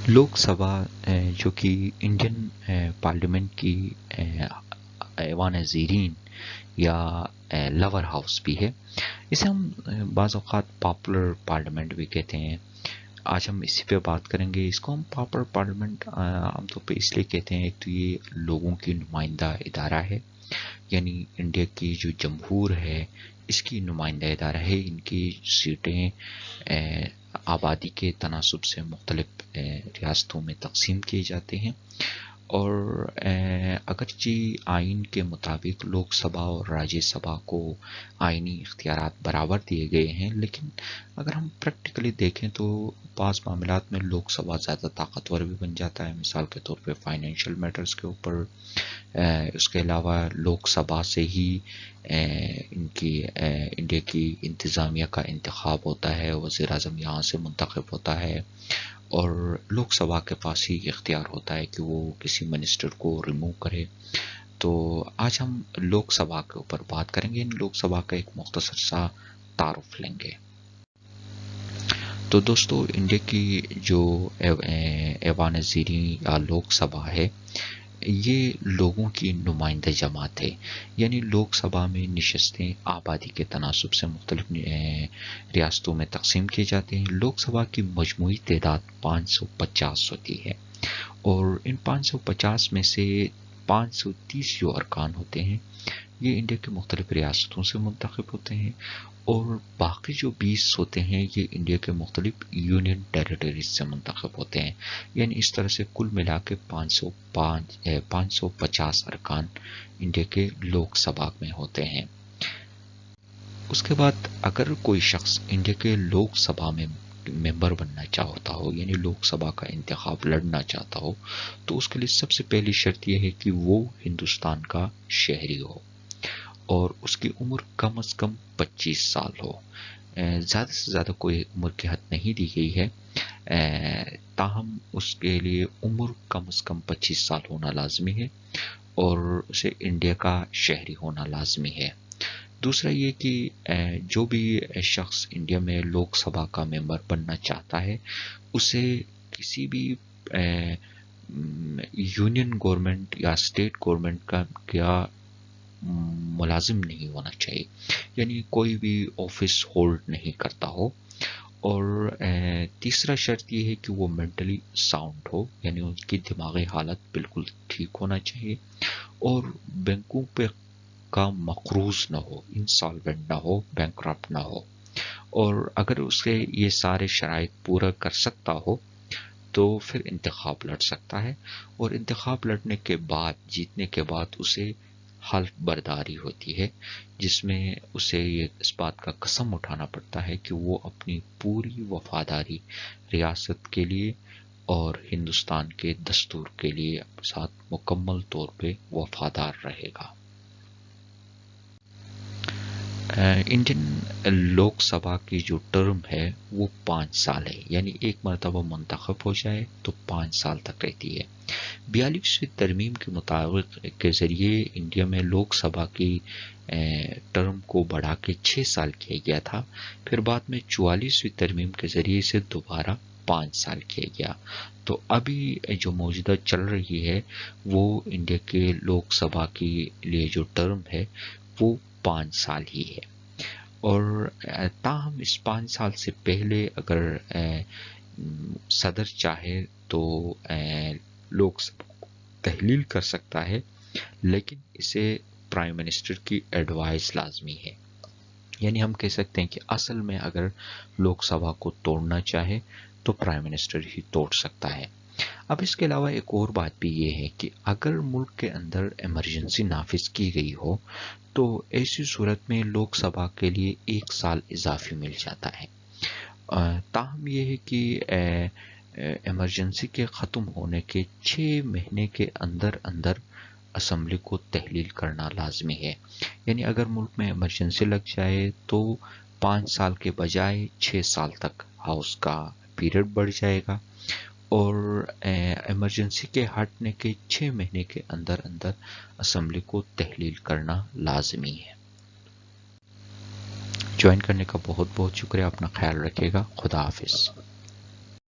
لوک سبھا جو کہ Indian parliament کی ایوان زیرین یا لور ہاؤس بھی ہے، اسے ہم بعض اوقات پاپولر پارلیمنٹ بھی کہتے ہیں۔ آج ہم اسی پہ بات کریں گے۔ اس کو ہم پاپولر پارلیمنٹ عام طور پہ اس لیے کہتے ہیں، ایک تو یہ لوگوں کی نمائندہ ادارہ ہے، یعنی انڈیا کی جو جمہور ہے اس کی نمائندہ ادارہ ہے۔ ان کی سیٹیں آبادی کے تناسب سے مختلف ریاستوں میں تقسیم کیے جاتے ہیں، اور اگرچہ آئین کے مطابق لوک سبھا اور راجیہ سبھا کو آئینی اختیارات برابر دیے گئے ہیں، لیکن اگر ہم پریکٹیکلی دیکھیں تو بعض معاملات میں لوک سبھا زیادہ طاقتور بھی بن جاتا ہے، مثال کے طور پہ فائنینشیل میٹرز کے اوپر۔ اس کے علاوہ لوک سبھا سے ہی انڈیا کی انتظامیہ کا انتخاب ہوتا ہے، وزیر اعظم یہاں سے منتخب ہوتا ہے، اور لوک سبھا کے پاس ہی اختیار ہوتا ہے کہ وہ کسی منسٹر کو ریموو کرے۔ تو آج ہم لوک سبھا کے اوپر بات کریں گے، لوک سبھا کا ایک مختصر سا تعارف لیں گے۔ تو دوستو، انڈیا کی جو ایوان زیرین یا لوک سبھا ہے، یہ لوگوں کی نمائندہ جماعت ہے، یعنی لوک سبھا میں نشستیں آبادی کے تناسب سے مختلف ریاستوں میں تقسیم کیے جاتے ہیں۔ لوک سبھا کی مجموعی تعداد 550 ہوتی ہے، اور ان 550 میں سے 530 جو ارکان ہوتے ہیں یہ انڈیا کے مختلف ریاستوں سے منتخب ہوتے ہیں، اور باقی جو 20 ہوتے ہیں یہ انڈیا کے مختلف یونین ٹیریٹریز سے منتخب ہوتے ہیں۔ یعنی اس طرح سے کل ملا کے 550 ارکان انڈیا کے لوک سبھا میں ہوتے ہیں۔ اس کے بعد اگر کوئی شخص انڈیا کے لوک سبھا میں ممبر بننا چاہتا ہو، یعنی لوک سبھا کا انتخاب لڑنا چاہتا ہو، تو اس کے لیے سب سے پہلی شرط یہ ہے کہ وہ ہندوستان کا شہری ہو، اور اس کی عمر کم از کم 25 سال ہو۔ زیادہ سے زیادہ کوئی عمر کی حد نہیں دی گئی ہے، تاہم اس کے لیے عمر کم از کم 25 سال ہونا لازمی ہے، اور اسے انڈیا کا شہری ہونا لازمی ہے۔ دوسرا یہ کہ جو بھی شخص انڈیا میں لوک سبھا کا ممبر بننا چاہتا ہے، اسے کسی بھی یونین گورنمنٹ یا اسٹیٹ گورنمنٹ کا ملازم نہیں ہونا چاہیے، یعنی کوئی بھی آفس ہولڈ نہیں کرتا ہو۔ اور تیسرا شرط یہ ہے کہ وہ مینٹلی ساؤنڈ ہو، یعنی ان کی دماغی حالت بالکل ٹھیک ہونا چاہیے، اور بینکوں پہ کا مقروض نہ ہو، انسالوینٹ نہ ہو، بینکرپٹ نہ ہو۔ اور اگر اسے یہ سارے شرائط پورا کر سکتا ہو تو پھر انتخاب لڑ سکتا ہے، اور انتخاب لڑنے کے بعد، جیتنے کے بعد اسے حلف برداری ہوتی ہے، جس میں اسے یہ اس بات کا قسم اٹھانا پڑتا ہے کہ وہ اپنی پوری وفاداری ریاست کے لیے اور ہندوستان کے دستور کے لیے ساتھ مکمل طور پہ وفادار رہے گا۔ انڈین لوک سبھا کی جو ٹرم ہے وہ 5 سال ہے، یعنی ایک مرتبہ منتخب ہو جائے تو 5 سال تک رہتی ہے۔ 42ویں ترمیم کے مطابق کے ذریعے انڈیا میں لوک سبھا کی ٹرم کو بڑھا کے 6 سال کیا گیا تھا، پھر بعد میں 44ویں ترمیم کے ذریعے سے دوبارہ 5 سال کیا گیا۔ تو ابھی جو موجودہ چل رہی ہے وہ انڈیا کے لوک سبھا کے لیے جو ٹرم ہے وہ 5 سال ہی ہے، اور تاہم اس 5 سال سے پہلے اگر صدر چاہے تو لوک سبھا تحلیل کر سکتا ہے، لیکن اسے پرائم منسٹر کی ایڈوائس لازمی ہے۔ یعنی ہم کہہ سکتے ہیں کہ اصل میں اگر لوک سبھا کو توڑنا چاہے تو پرائم منسٹر ہی توڑ سکتا ہے۔ اب اس کے علاوہ ایک اور بات بھی یہ ہے کہ اگر ملک کے اندر ایمرجنسی نافذ کی گئی ہو تو ایسی صورت میں لوک سبھا کے لیے 1 سال اضافی مل جاتا ہے۔ تاہم یہ ہے کہ ایمرجنسی کے ختم ہونے کے 6 مہینے کے اندر اندر اسمبلی کو تحلیل کرنا لازمی ہے، یعنی اگر ملک میں ایمرجنسی لگ جائے تو 5 سال کے بجائے 6 سال تک ہاؤس کا پیریڈ بڑھ جائے گا، اور ایمرجنسی کے ہٹنے کے 6 مہینے کے اندر اندر اسمبلی کو تحلیل کرنا لازمی ہے۔ جوائن کرنے کا بہت بہت شکریہ، اپنا خیال رکھیے گا، خدا حافظ۔